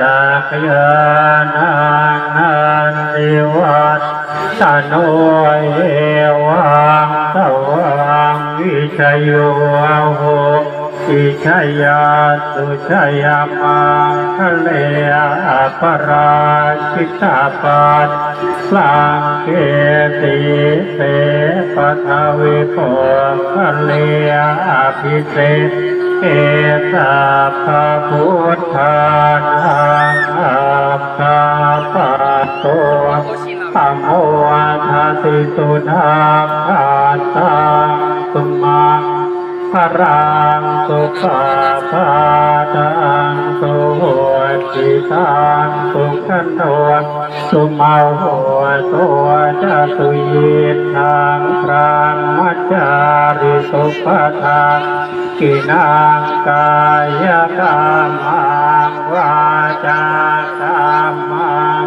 สักยานังนันติวัตตโนเอวังสวังวิชโยโหวิชยาสุชยามังคะเลปราชิตาปัสสังเกติเตปทวิโภคะเลภิเศษเอตาภะพุทธานังอัปปะปะโตธัมโมทัสสิสุธังคัสสังตุมังพรังสุขาภาตังสุโหติตังสุขันโตสุมาโหตัวจะสุยิทังพรังมัจจาริสุปทากินังกายกรรมังวาจากรรมัง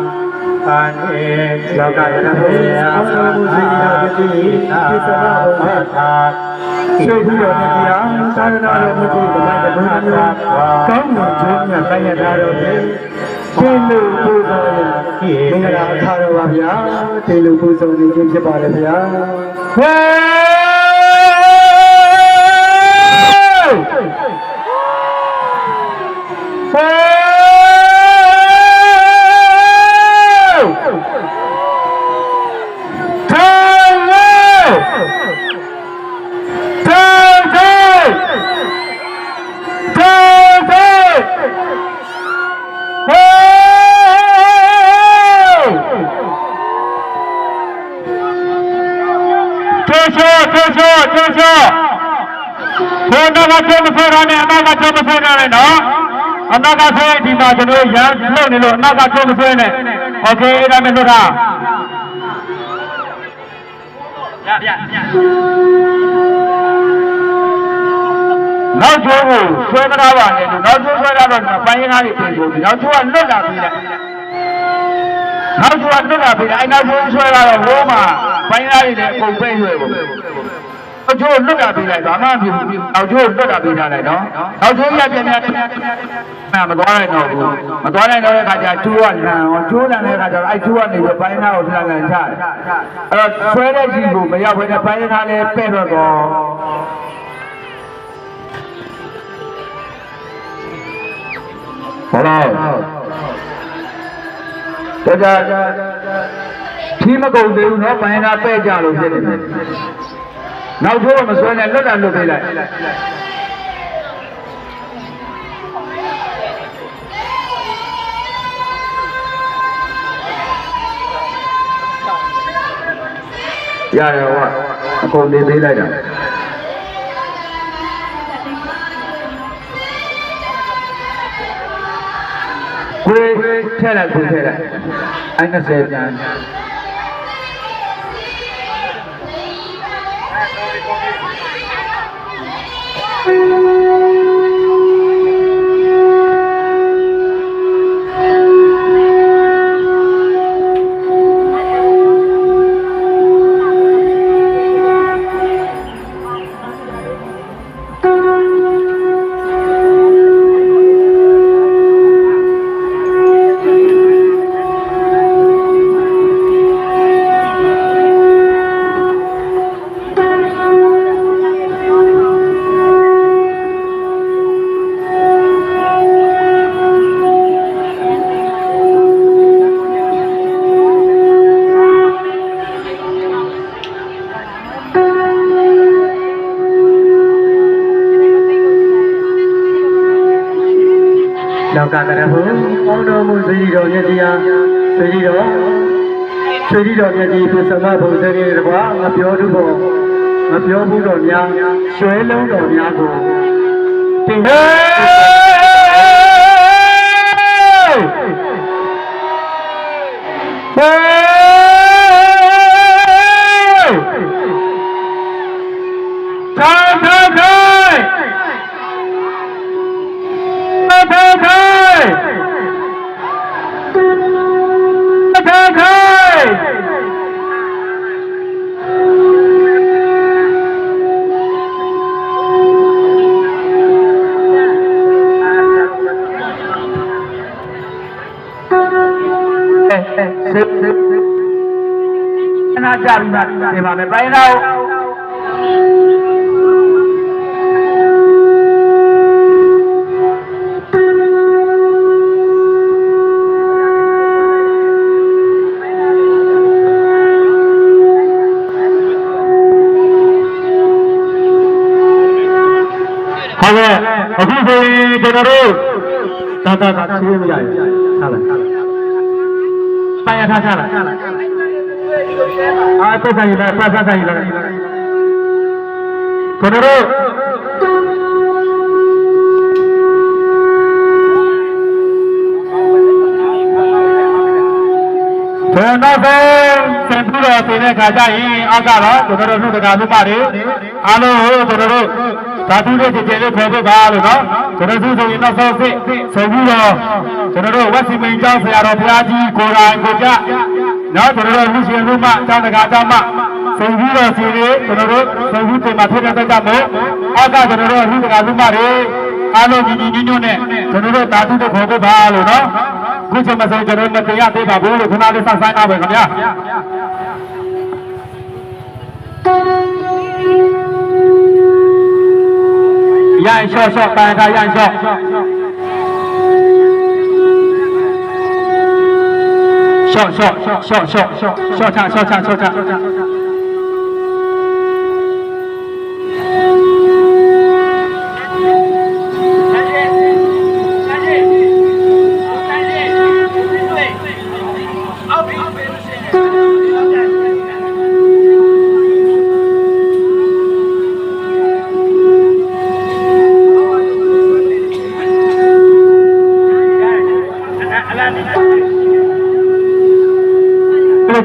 ปัญเอกโลกายนะเฮียสัมมุสีนาตินาปัฏฐาช่วยผู้ยอมยังสารนาโรมุติกมัยบุญญาကောင်းမှုချင်းမြတ်တိုင်းထားတော်ဖြင့်ဒီလူပူဇော်မင်္ဂလာထားတော်ပါဗျာဒီလူပူဇော်နေခြင်းဖြစ်ပါလေဗျာဟေဘုရားကကျမဆွဲတာနဲ့အနာကကျမဆွဲတာနဲ့နော်အနာကဆွဲဒီမှာကျွန်တော်ရန်လုံနေလို့အနာကကျမဆွဲနဲ့โอเคအဲ့ဒါမျိုးလို့ထားနောက်ကျိုးကိုဆွဲမထားပါနဲ့လို့နောက်ကျိုးဆွဲတာတော့ပိုင်းရင်းသားတွေပြင်လို့နောက်ကျိုးကလွတ်လာပြီလေနောက်ကျိုးကလွတ်လာပြီလေအဲ့နောက်ကျိုးဆွဲတာတော့ဝိုးမှာပိုင်းရင်းသားတွေလည်းအကုန်ပဲ့ရွယ်ပေါ့နောက်ကျိုးလွတ်လာပြီလေဘာမှမဖြစ်ဘူးနောက်ကျိုးလွတ်လာပြီထားလိုက်နော်နောက်ကျိုးရပြန်မသွားနိုင်တော့ဘူးမသွားနိုင်တော့တဲ့ခါကျကျိုးကလန်ရောကျိုးလန်တဲ့ခါကျတော့အဲ့ကျိုးကနေပြီးပိုင်းသားကိုလှန်ချတယ်အဲ့တော့ဆွဲတဲ့ကြီးကိုမရောက်ဘဲနဲ့ပိုင်းသားလည်းပဲ့တော့တော့ဟုတ်လားတော့ကြဖြီးမကုန်သေးဘူးနော်ပိုင်းသားပဲ့ကြလို့ဖြစ်နေတယ်နောက်ကျိုးမဆွဲနဲ့လွတ်တာလွတ်ပေးလိုက်ရတယ်ဟောအကုန်နေသေးလိုက်တာကိုယ်ထည့်လိုက်ကိုယ်ထည့်လိုက်အဲ့20ပြန်လောကတရဟုအောတော်မူစေတီတော်မြတ်တရားစေတီတော်မြတ်ကြီးပုစမဘုံစရိတကွာငါပြောသူပေါ်ငါပြောမှုတော်များရွှဲလုံးတော်များကိုတင်ဟေ နာကြပြီးမှဒီမှာပဲပိုင်းတော့ဟုတ်ကဲ့အခုဆိုရင်ကျွန်တော်တို့တာချေးမရဘူးထားလိုက်ပိုင်းရထားချလိုက်အားသက်ဆိုင်ရပတ်သက်ဆိုင်ရကျွန်တော်တို့ဘယ်တော့ပဲစံပြတော်တင်တဲ့ခါကျရင်အောက်ကတော့ကျွန်တော်တို့တက္ကသိုလ်ပါတယ်အားလုံးကိုကျွန်တော်တို့သာဓုလေးကြည်လေးခေါ်ဖို့ပါလို့နော်ကျွန်တော်တို့ဆိုရင်တော့ဆိုပြီးတော့ကျွန်တော်တို့ဝက်စီမင်းကျောင်းဆရာတော်ဘုရားကြီးကိုယ်တိုင်ကိုကြနော်ကျွန်တော်တို့လူရှင်လူမကျောင်းတကာကျောင်းမဆိုပြီးတော့စီလေးကျွန်တော်တို့ဆိုပြီးပြင်မှာထည့်တဲ့ကြမို့အောက်ကကျွန်တော်တို့လူတကာလူမတွေအားလုံးညီညီညွတ်နဲ့ကျွန်တော်တို့သာဓုလေးခေါ်ဖို့ပါလို့နော်ခုချိန်မှာဆိုကျွန်တော်တို့မတရားသေးပါဘူးလို့ခဏလေးစောင့်ဆိုင်းအောင်ပဲခင်ဗျာရန်လျှော့လျှော့ပန်ထားရန်လျှော့လျှော့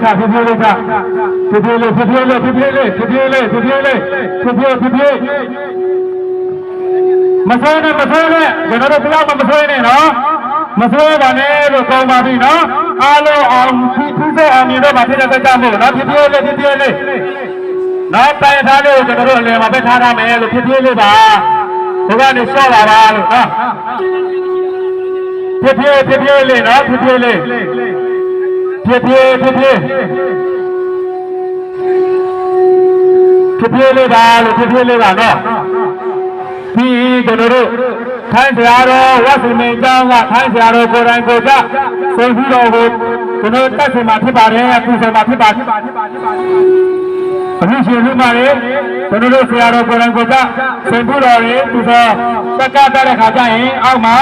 ချဖြည်းဖြည်းလေးမဆွဲနဲ့ကျွန်တော်တို့ဘုရားမဆွဲနဲ့နော်မဆွဲပါနဲ့လို့ကောင်းပါပြီနော်အားလုံးအောင်သူ့စေအောင်မြင်တော့ပါဖြစ်တဲ့ကြမို့နော်ဖြည်းဖြည်းလေးနော်တိုင်ထားလို့ကျွန်တော်တို့အလယ်မှာပဲထားရမယ်လို့ဖြည်းဖြည်းလေးပါဘုရားနဲ့ရှော့ပါပါလို့နော်ဖြည်းဖြည်းလေးနော်ဖြည်းဖြည်းလေးပါလို့ဖြည်းဖြည်းလေးပါနော်ပြီးကျွန်တော်တို့ခိုင်းဆရာတော်ဝတ်စုံမင်းကျောင်းကခိုင်းဆရာတော်ကိုယ်တိုင်ကိုယ်ကြဆိုပြီးတော့ကိုကျွန်တော်တက်ဆင်မှာဖြစ်ပါတယ်ပူဆင်မှာဖြစ်ပါအခုရှင်လူမတွေကျွန်တော်တို့ဆရာတော်ကိုယ်တိုင်ကိုယ်ကြဆင်ပြီးတော့ပူဇော်တက်ကတဲ့ခါကျရင်အောက်မှာ